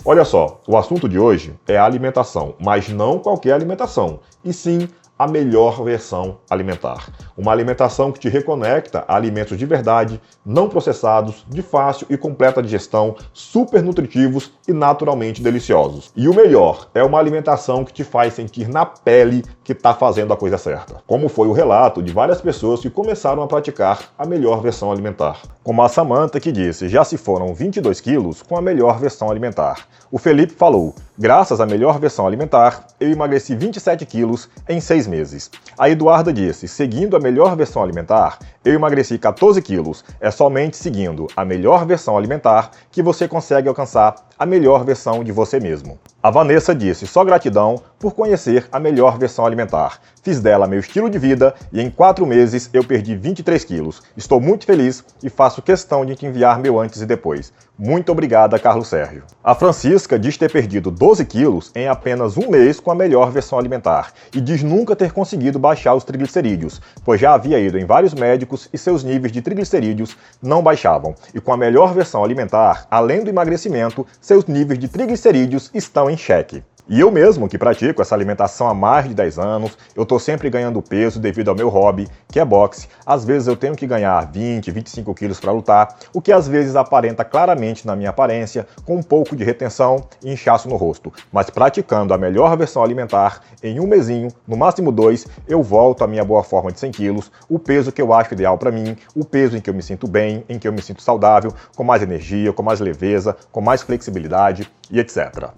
Olha só, o assunto de hoje é a alimentação, mas não qualquer alimentação, e sim a melhor versão alimentar. Uma alimentação que te reconecta a alimentos de verdade, não processados, de fácil e completa digestão, super nutritivos e naturalmente deliciosos. E o melhor, é uma alimentação que te faz sentir na pele que está fazendo a coisa certa. Como foi o relato de várias pessoas que começaram a praticar a melhor versão alimentar. Como a Samantha, que disse, já se foram 22 quilos com a melhor versão alimentar. O Felipe falou, graças à melhor versão alimentar, eu emagreci 27 quilos em 6 meses. A Eduarda disse, seguindo a melhor versão alimentar, eu emagreci 14 quilos. É somente seguindo a melhor versão alimentar que você consegue alcançar a melhor versão de você mesmo. A Vanessa disse, só gratidão por conhecer a melhor versão alimentar. Fiz dela meu estilo de vida e em 4 meses eu perdi 23 quilos. Estou muito feliz e faço questão de te enviar meu antes e depois. Muito obrigada, Carlos Sérgio. A Francisca diz ter perdido 12 quilos em apenas 1 mês com a melhor versão alimentar e diz nunca ter conseguido baixar os triglicerídeos, pois já havia ido em vários médicos e seus níveis de triglicerídeos não baixavam. E com a melhor versão alimentar, além do emagrecimento, seus níveis de triglicerídeos estão em xeque. E eu mesmo, que pratico essa alimentação há mais de 10 anos, eu tô sempre ganhando peso devido ao meu hobby, que é boxe. Às vezes eu tenho que ganhar 20, 25 quilos para lutar, o que às vezes aparenta claramente na minha aparência, com um pouco de retenção e inchaço no rosto. Mas praticando a melhor versão alimentar, em 1 mesinho, no máximo 2, eu volto à minha boa forma de 100 quilos, o peso que eu acho ideal para mim, o peso em que eu me sinto bem, em que eu me sinto saudável, com mais energia, com mais leveza, com mais flexibilidade e etc.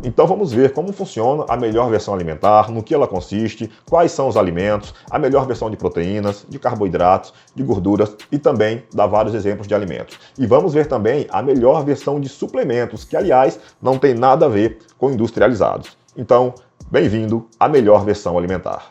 Então vamos ver como funciona a melhor versão alimentar, no que ela consiste, quais são os alimentos, a melhor versão de proteínas, de carboidratos, de gorduras e também dar vários exemplos de alimentos. E vamos ver também a melhor versão de suplementos, que aliás não tem nada a ver com industrializados. Então, bem-vindo à melhor versão alimentar.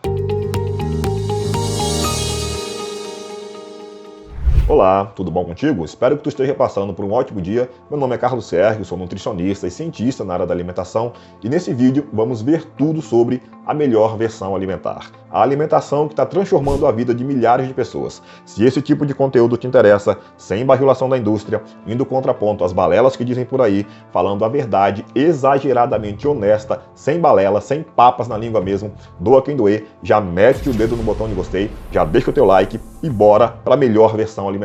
Olá, tudo bom contigo? Espero que tu esteja passando por um ótimo dia. Meu nome é Carlos Sérgio, sou nutricionista e cientista na área da alimentação e nesse vídeo vamos ver tudo sobre a melhor versão alimentar. A alimentação que está transformando a vida de milhares de pessoas. Se esse tipo de conteúdo te interessa, sem bajulação da indústria, indo contraponto às balelas que dizem por aí, falando a verdade exageradamente honesta, sem balela, sem papas na língua mesmo, doa quem doer, já mete o dedo no botão de gostei, já deixa o teu like e bora para a melhor versão alimentar.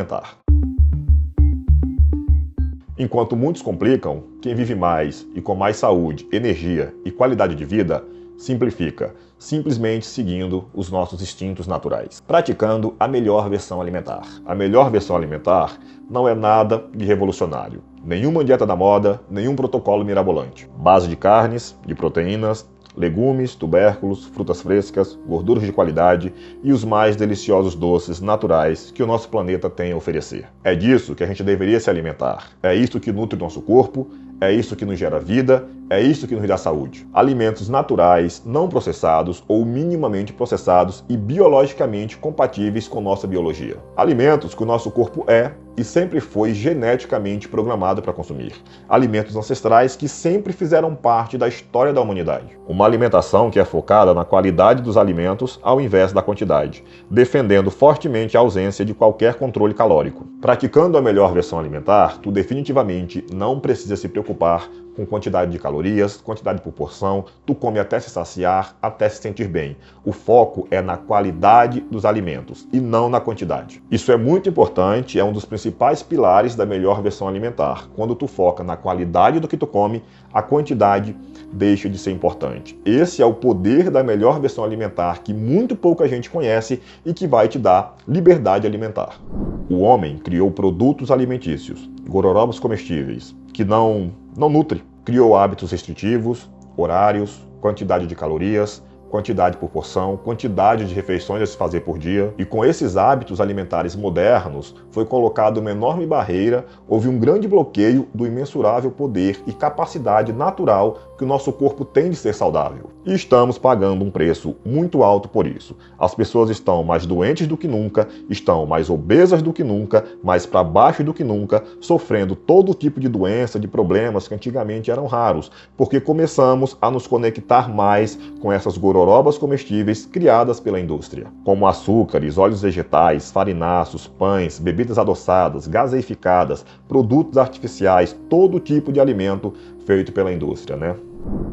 Enquanto muitos complicam, quem vive mais e com mais saúde, energia e qualidade de vida, simplifica, simplesmente seguindo os nossos instintos naturais, praticando a melhor versão alimentar. A melhor versão alimentar não é nada de revolucionário, nenhuma dieta da moda, nenhum protocolo mirabolante. Base de carnes, de proteínas, legumes, tubérculos, frutas frescas, gorduras de qualidade e os mais deliciosos doces naturais que o nosso planeta tem a oferecer. É disso que a gente deveria se alimentar. É isso que nutre o nosso corpo, é isso que nos gera vida, é isso que nos dá saúde. Alimentos naturais, não processados ou minimamente processados e biologicamente compatíveis com nossa biologia. Alimentos que o nosso corpo é e sempre foi geneticamente programado para consumir. Alimentos ancestrais que sempre fizeram parte da história da humanidade. Uma alimentação que é focada na qualidade dos alimentos ao invés da quantidade, defendendo fortemente a ausência de qualquer controle calórico. Praticando a melhor versão alimentar, tu definitivamente não precisa se preocupar com quantidade de calorias, quantidade por porção, tu come até se saciar, até se sentir bem. O foco é na qualidade dos alimentos e não na quantidade. Isso é muito importante, é um dos principais pilares da melhor versão alimentar. Quando tu foca na qualidade do que tu come, a quantidade deixa de ser importante. Esse é o poder da melhor versão alimentar que muito pouca gente conhece e que vai te dar liberdade alimentar. O homem criou produtos alimentícios, gororobas comestíveis, que não nutre. Criou hábitos restritivos, horários, quantidade de calorias, quantidade por porção, quantidade de refeições a se fazer por dia. E com esses hábitos alimentares modernos, foi colocada uma enorme barreira, houve um grande bloqueio do imensurável poder e capacidade natural que o nosso corpo tem de ser saudável. E estamos pagando um preço muito alto por isso. As pessoas estão mais doentes do que nunca, estão mais obesas do que nunca, mais para baixo do que nunca, sofrendo todo tipo de doença, de problemas que antigamente eram raros, porque começamos a nos conectar mais com essas gororobas comestíveis criadas pela indústria. Como açúcares, óleos vegetais, farináceos, pães, bebidas adoçadas, gaseificadas, produtos artificiais, todo tipo de alimento feito pela indústria, né?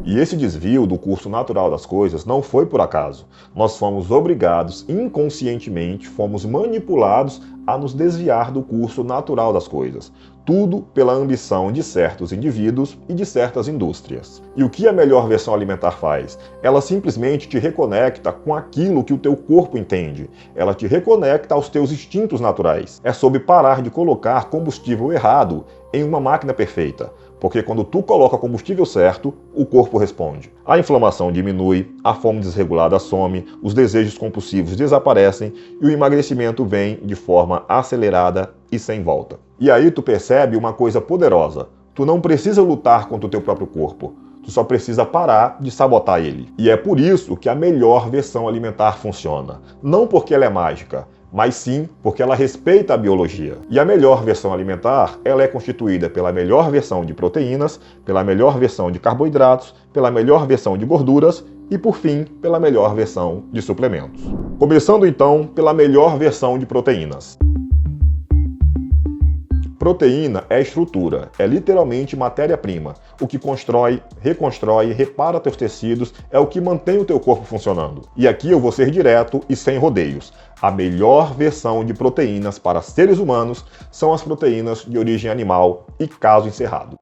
E esse desvio do curso natural das coisas não foi por acaso. Nós fomos obrigados, inconscientemente, fomos manipulados a nos desviar do curso natural das coisas. Tudo pela ambição de certos indivíduos e de certas indústrias. E o que a melhor versão alimentar faz? Ela simplesmente te reconecta com aquilo que o teu corpo entende. Ela te reconecta aos teus instintos naturais. É sobre parar de colocar combustível errado em uma máquina perfeita. Porque quando tu coloca combustível certo, o corpo responde. A inflamação diminui, a fome desregulada some, os desejos compulsivos desaparecem e o emagrecimento vem de forma acelerada e sem volta. E aí tu percebe uma coisa poderosa. Tu não precisa lutar contra o teu próprio corpo. Tu só precisa parar de sabotar ele. E é por isso que a melhor versão alimentar funciona. Não porque ela é mágica, mas sim porque ela respeita a biologia. E a melhor versão alimentar, ela é constituída pela melhor versão de proteínas, pela melhor versão de carboidratos, pela melhor versão de gorduras e, por fim, pela melhor versão de suplementos. Começando então pela melhor versão de proteínas. Proteína é estrutura, é literalmente matéria-prima. O que constrói, reconstrói, repara teus tecidos, é o que mantém o teu corpo funcionando. E aqui eu vou ser direto e sem rodeios. A melhor versão de proteínas para seres humanos são as proteínas de origem animal e caso encerrado.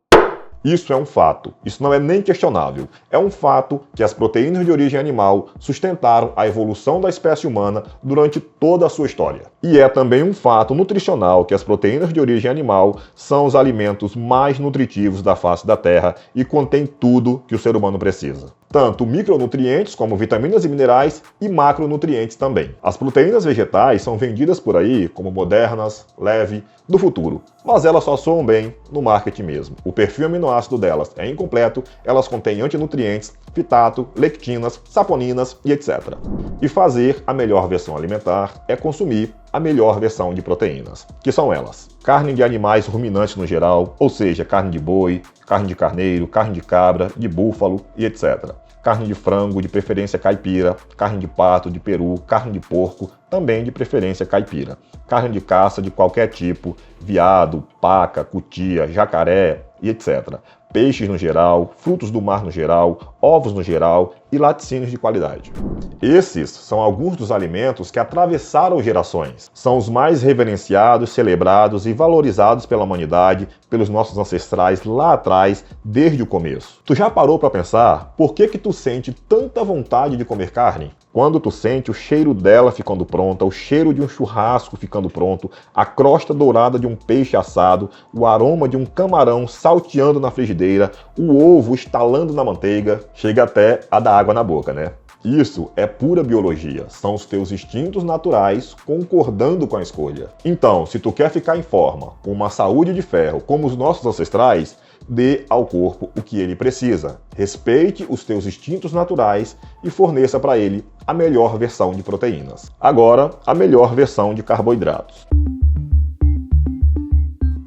Isso é um fato, isso não é nem questionável. É um fato que as proteínas de origem animal sustentaram a evolução da espécie humana durante toda a sua história. E é também um fato nutricional que as proteínas de origem animal são os alimentos mais nutritivos da face da Terra e contêm tudo que o ser humano precisa. Tanto micronutrientes como vitaminas e minerais e macronutrientes também. As proteínas vegetais são vendidas por aí como modernas, leve, do futuro, mas elas só soam bem no marketing mesmo. O perfil aminoácido delas é incompleto, elas contêm antinutrientes, fitato, lectinas, saponinas e etc. E fazer a melhor versão alimentar é consumir a melhor versão de proteínas, que são elas: carne de animais ruminantes no geral, ou seja, carne de boi, carne de carneiro, carne de cabra, de búfalo e etc. Carne de frango, de preferência caipira, carne de pato, de peru, carne de porco, também de preferência caipira. Carne de caça de qualquer tipo, veado, paca, cutia, jacaré e etc. Peixes no geral, frutos do mar no geral, ovos no geral e laticínios de qualidade. Esses são alguns dos alimentos que atravessaram gerações. São os mais reverenciados, celebrados e valorizados pela humanidade, pelos nossos ancestrais lá atrás, desde o começo. Tu já parou para pensar por que tu sente tanta vontade de comer carne? Quando tu sente o cheiro dela ficando pronta, o cheiro de um churrasco ficando pronto, a crosta dourada de um peixe assado, o aroma de um camarão salteando na frigideira, o ovo estalando na manteiga, chega até a dar água na boca, né? Isso é pura biologia, são os teus instintos naturais concordando com a escolha. Então, se tu quer ficar em forma, com uma saúde de ferro, como os nossos ancestrais, dê ao corpo o que ele precisa. Respeite os teus instintos naturais e forneça para ele a melhor versão de proteínas. Agora, a melhor versão de carboidratos.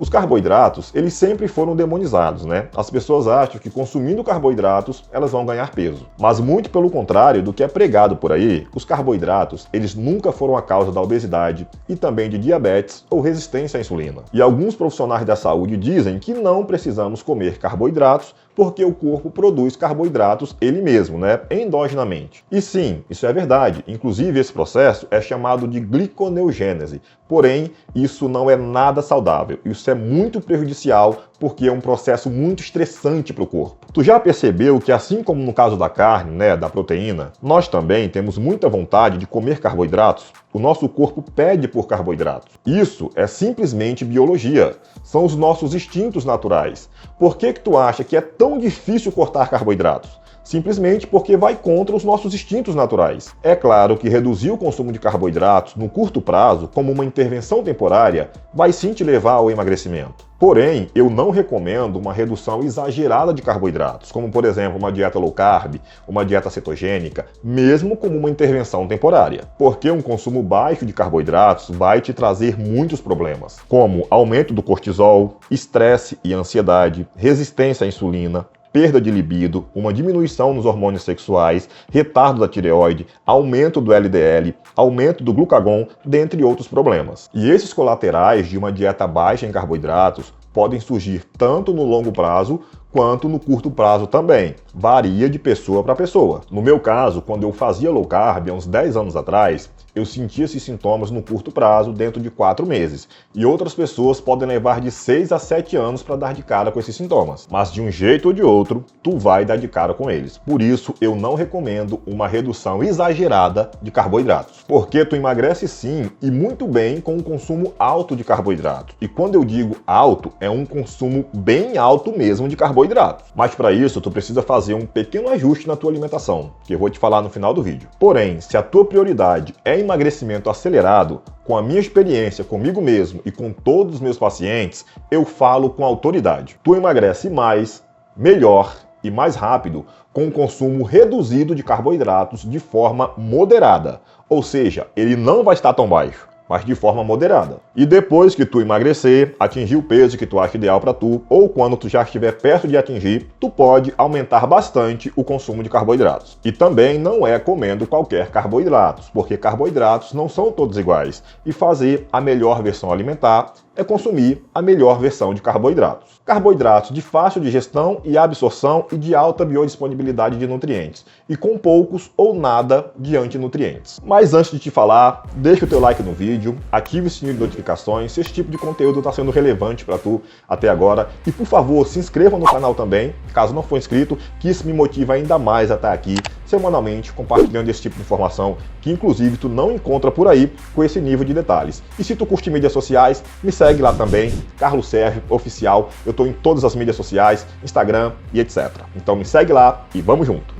Os carboidratos, eles sempre foram demonizados, né? As pessoas acham que consumindo carboidratos, elas vão ganhar peso. Mas muito pelo contrário do que é pregado por aí, os carboidratos, eles nunca foram a causa da obesidade e também de diabetes ou resistência à insulina. E alguns profissionais da saúde dizem que não precisamos comer carboidratos porque o corpo produz carboidratos ele mesmo, né? Endogenamente. E sim, isso é verdade. Inclusive, esse processo é chamado de gliconeogênese. Porém, isso não é nada saudável. Isso é muito prejudicial porque é um processo muito estressante para o corpo. Tu já percebeu que, assim como no caso da carne, né, da proteína, nós também temos muita vontade de comer carboidratos? O nosso corpo pede por carboidratos. Isso é simplesmente biologia. São os nossos instintos naturais. Por que tu acha que é tão difícil cortar carboidratos? Simplesmente porque vai contra os nossos instintos naturais. É claro que reduzir o consumo de carboidratos no curto prazo, como uma intervenção temporária, vai sim te levar ao emagrecimento. Porém, eu não recomendo uma redução exagerada de carboidratos, como por exemplo uma dieta low carb, uma dieta cetogênica, mesmo como uma intervenção temporária. Porque um consumo baixo de carboidratos vai te trazer muitos problemas, como aumento do cortisol, estresse e ansiedade, resistência à insulina, perda de libido, uma diminuição nos hormônios sexuais, retardo da tireoide, aumento do LDL, aumento do glucagon, dentre outros problemas. E esses colaterais de uma dieta baixa em carboidratos podem surgir tanto no longo prazo quanto no curto prazo também. Varia de pessoa para pessoa. No meu caso, quando eu fazia low carb, há uns 10 anos atrás, eu sentia esses sintomas no curto prazo dentro de 4 meses. E outras pessoas podem levar de 6 a 7 anos para dar de cara com esses sintomas. Mas de um jeito ou de outro, tu vai dar de cara com eles. Por isso, eu não recomendo uma redução exagerada de carboidratos. Porque tu emagrece sim, e muito bem, com um consumo alto de carboidratos. E quando eu digo alto, é um consumo bem alto mesmo de carboidratos. Mas para isso, tu precisa fazer um pequeno ajuste na tua alimentação, que eu vou te falar no final do vídeo. Porém, se a tua prioridade é emagrecimento acelerado, com a minha experiência comigo mesmo e com todos os meus pacientes, eu falo com autoridade. Tu emagrece mais, melhor e mais rápido com um consumo reduzido de carboidratos de forma moderada. Ou seja, ele não vai estar tão baixo, mas de forma moderada. E depois que tu emagrecer, atingir o peso que tu acha ideal para tu, ou quando tu já estiver perto de atingir, tu pode aumentar bastante o consumo de carboidratos. E também não é comendo qualquer carboidratos, porque carboidratos não são todos iguais. E fazer a melhor versão alimentar é consumir a melhor versão de carboidratos. Carboidratos de fácil digestão e absorção e de alta biodisponibilidade de nutrientes, e com poucos ou nada de antinutrientes. Mas antes de te falar, deixa o teu like no vídeo, ative o sininho de notificações se esse tipo de conteúdo está sendo relevante para tu até agora, e por favor, se inscreva no canal também, caso não for inscrito, que isso me motiva ainda mais a estar aqui semanalmente compartilhando esse tipo de informação que inclusive tu não encontra por aí com esse nível de detalhes. E se tu curte mídias sociais, me segue lá também, Carlos Sérgio Oficial. Eu estou em todas as mídias sociais, Instagram e etc. Então me segue lá e vamos junto.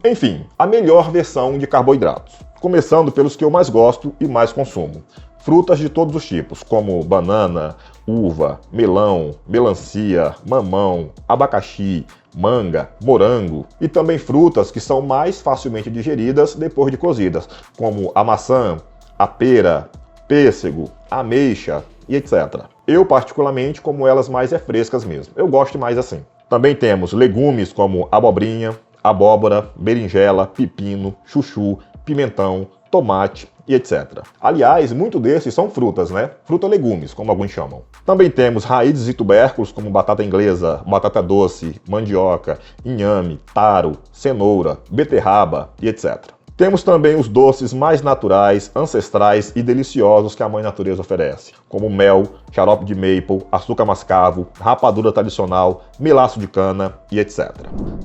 Enfim, a melhor versão de carboidratos. Começando pelos que eu mais gosto e mais consumo. Frutas de todos os tipos, como banana, uva, melão, melancia, mamão, abacaxi, manga, morango, e também frutas que são mais facilmente digeridas depois de cozidas, como a maçã, a pera, pêssego, ameixa e etc. Eu particularmente como elas mais frescas mesmo, eu gosto mais assim. Também temos legumes como abobrinha, abóbora, berinjela, pepino, chuchu, pimentão, tomate e etc. Aliás, muito desses são frutas, né? Fruta-legumes, como alguns chamam. Também temos raízes e tubérculos como batata inglesa, batata doce, mandioca, inhame, taro, cenoura, beterraba e etc. Temos também os doces mais naturais, ancestrais e deliciosos que a Mãe Natureza oferece, como mel, xarope de maple, açúcar mascavo, rapadura tradicional, melaço de cana e etc.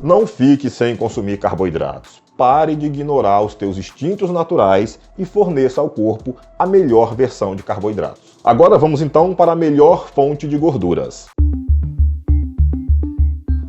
Não fique sem consumir carboidratos. Pare de ignorar os teus instintos naturais e forneça ao corpo a melhor versão de carboidratos. Agora vamos então para a melhor fonte de gorduras.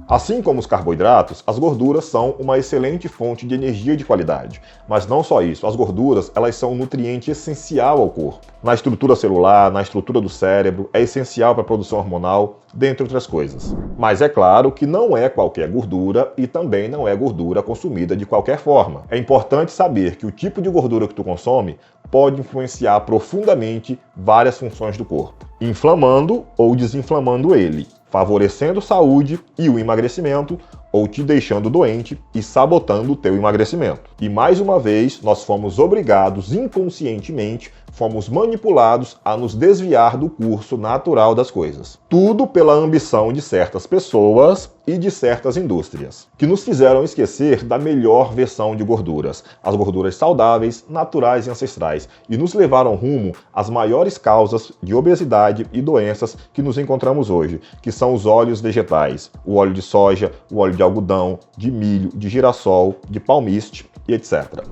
Assim como os carboidratos, as gorduras são uma excelente fonte de energia de qualidade. Mas não só isso, as gorduras elas são um nutriente essencial ao corpo. Na estrutura celular, na estrutura do cérebro, é essencial para a produção hormonal, dentre outras coisas. Mas é claro que não é qualquer gordura e também não é gordura consumida de qualquer forma. É importante saber que o tipo de gordura que tu consome pode influenciar profundamente várias funções do corpo, inflamando ou desinflamando ele, favorecendo saúde e o emagrecimento, ou te deixando doente e sabotando o teu emagrecimento. E mais uma vez, nós fomos obrigados inconscientemente, fomos manipulados a nos desviar do curso natural das coisas. Tudo pela ambição de certas pessoas e de certas indústrias, que nos fizeram esquecer da melhor versão de gorduras, as gorduras saudáveis, naturais e ancestrais, e nos levaram rumo às maiores causas de obesidade e doenças que nos encontramos hoje, que são os óleos vegetais, o óleo de soja, o óleo de algodão, de milho, de girassol, de palmiste e etc.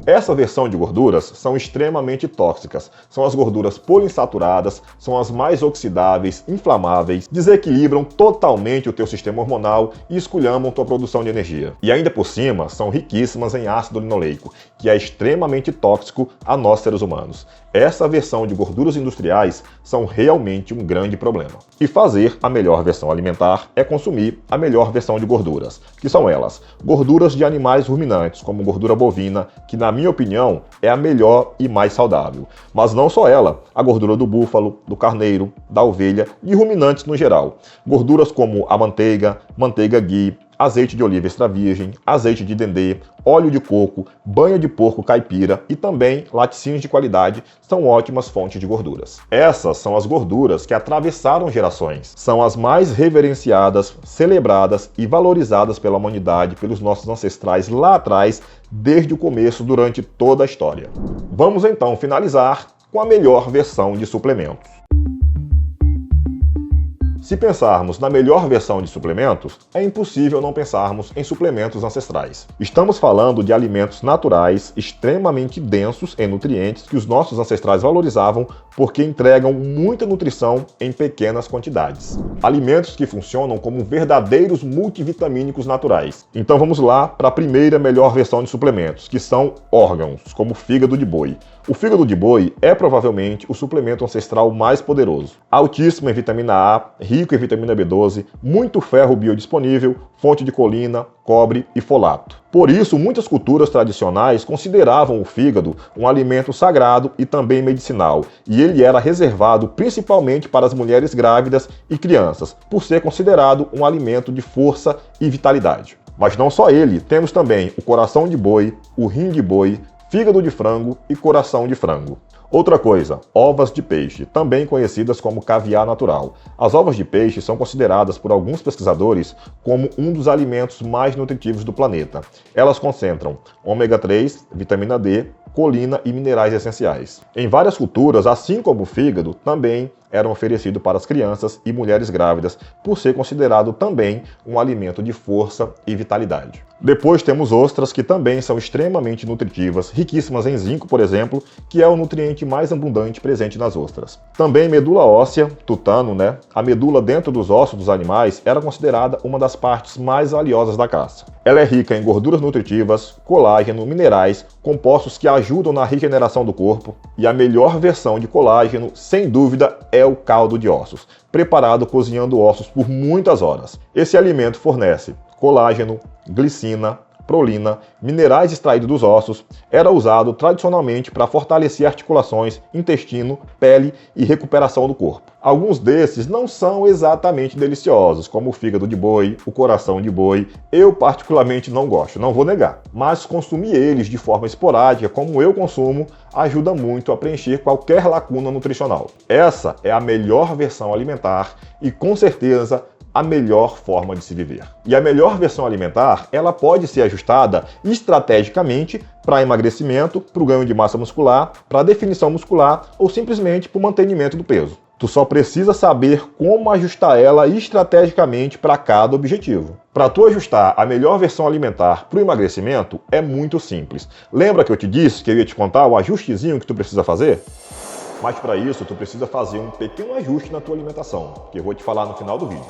Essa versão de gorduras são extremamente tóxicas, são as gorduras poliinsaturadas, são as mais oxidáveis, inflamáveis, desequilibram totalmente o teu sistema hormonal e esculhambam tua produção de energia. E ainda por cima, são riquíssimas em ácido linoleico, que é extremamente tóxico a nós seres humanos. Essa versão de gorduras industriais são realmente um grande problema. E fazer a melhor versão alimentar é consumir a melhor versão de gorduras, que são elas: gorduras de animais ruminantes, como gordura bovina, que na minha opinião é a melhor e mais saudável. Mas não só ela, a gordura do búfalo, do carneiro, da ovelha e ruminantes no geral. Gorduras como a manteiga, manteiga ghee, azeite de oliva extra virgem, azeite de dendê, óleo de coco, banha de porco caipira e também laticínios de qualidade são ótimas fontes de gorduras. Essas são as gorduras que atravessaram gerações. São as mais reverenciadas, celebradas e valorizadas pela humanidade, pelos nossos ancestrais lá atrás, desde o começo, durante toda a história. Vamos então finalizar com a melhor versão de suplementos. Se pensarmos na melhor versão de suplementos, é impossível não pensarmos em suplementos ancestrais. Estamos falando de alimentos naturais, extremamente densos em nutrientes que os nossos ancestrais valorizavam porque entregam muita nutrição em pequenas quantidades. Alimentos que funcionam como verdadeiros multivitamínicos naturais. Então vamos lá para a primeira melhor versão de suplementos, que são órgãos, como o fígado de boi. O fígado de boi é provavelmente o suplemento ancestral mais poderoso. Altíssimo em vitamina A, rico em vitamina B12, muito ferro biodisponível, fonte de colina, cobre e folato. Por isso, muitas culturas tradicionais consideravam o fígado um alimento sagrado e também medicinal, e ele era reservado principalmente para as mulheres grávidas e crianças, por ser considerado um alimento de força e vitalidade. Mas não só ele, temos também o coração de boi, o rim de boi, fígado de frango e coração de frango. Outra coisa, ovas de peixe, também conhecidas como caviar natural. As ovas de peixe são consideradas por alguns pesquisadores como um dos alimentos mais nutritivos do planeta. Elas concentram ômega 3, vitamina D, colina e minerais essenciais. Em várias culturas, assim como o fígado, também eram oferecidos para as crianças e mulheres grávidas, por ser considerado também um alimento de força e vitalidade. Depois temos ostras, que também são extremamente nutritivas, riquíssimas em zinco, por exemplo, que é o nutriente mais abundante presente nas ostras. Também medula óssea, tutano, a medula dentro dos ossos dos animais era considerada uma das partes mais valiosas da caça. Ela é rica em gorduras nutritivas, colágeno, minerais, compostos que ajudam na regeneração do corpo, e a melhor versão de colágeno, sem dúvida, é o caldo de ossos, preparado cozinhando ossos por muitas horas. Esse alimento fornece colágeno, glicina, prolina, minerais extraídos dos ossos, era usado tradicionalmente para fortalecer articulações, intestino, pele e recuperação do corpo. Alguns desses não são exatamente deliciosos, como o fígado de boi, o coração de boi. Eu particularmente não gosto, não vou negar. Mas consumir eles de forma esporádica, como eu consumo, ajuda muito a preencher qualquer lacuna nutricional. Essa é a melhor versão alimentar e, com certeza, a melhor forma de se viver. E a melhor versão alimentar, ela pode ser ajustada estrategicamente para emagrecimento, para o ganho de massa muscular, para definição muscular ou simplesmente para o mantenimento do peso. Tu só precisa saber como ajustar ela estrategicamente para cada objetivo. Para tu ajustar a melhor versão alimentar para o emagrecimento, é muito simples. Lembra que eu te disse que eu ia te contar o ajustezinho que tu precisa fazer? Mas para isso, tu precisa fazer um pequeno ajuste na tua alimentação, que eu vou te falar no final do vídeo.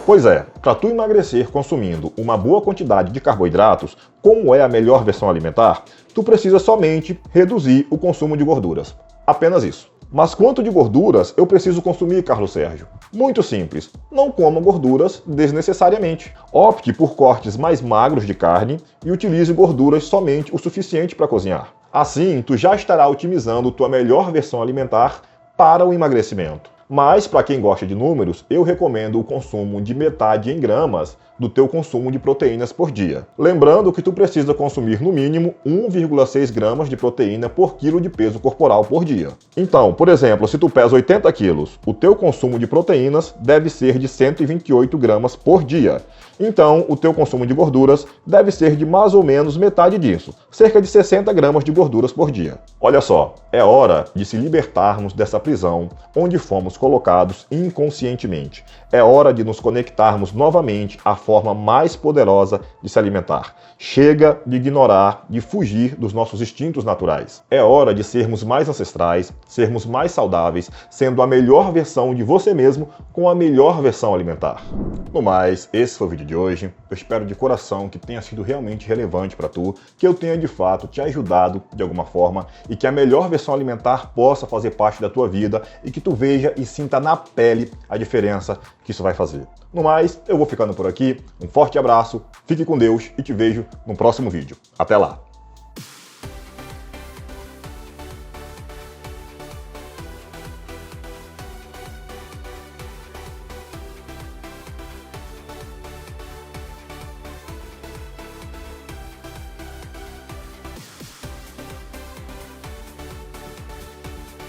Pois é, para tu emagrecer consumindo uma boa quantidade de carboidratos, como é a melhor versão alimentar, tu precisa somente reduzir o consumo de gorduras. Apenas isso. Mas quanto de gorduras eu preciso consumir, Carlos Sérgio? Muito simples. Não coma gorduras desnecessariamente. Opte por cortes mais magros de carne e utilize gorduras somente o suficiente para cozinhar. Assim, tu já estará otimizando tua melhor versão alimentar para o emagrecimento. Mas, para quem gosta de números, eu recomendo o consumo de metade em gramas do teu consumo de proteínas por dia. Lembrando que tu precisa consumir no mínimo 1,6 gramas de proteína por quilo de peso corporal por dia. Então, por exemplo, se tu pesa 80 quilos, o teu consumo de proteínas deve ser de 128 gramas por dia. Então, o teu consumo de gorduras deve ser de mais ou menos metade disso, cerca de 60 gramas de gorduras por dia. Olha só, é hora de se libertarmos dessa prisão onde fomos colocados inconscientemente. É hora de nos conectarmos novamente à forma mais poderosa de se alimentar. Chega de ignorar, de fugir dos nossos instintos naturais. É hora de sermos mais ancestrais, sermos mais saudáveis, sendo a melhor versão de você mesmo com a melhor versão alimentar. No mais, esse foi o vídeo de hoje. Eu espero de coração que tenha sido realmente relevante para tu, que eu tenha de fato te ajudado de alguma forma e que a melhor versão alimentar possa fazer parte da tua vida e que tu veja e sinta na pele a diferença que isso vai fazer. No mais, eu vou ficando por aqui. Um forte abraço, fique com Deus e te vejo no próximo vídeo. Até lá!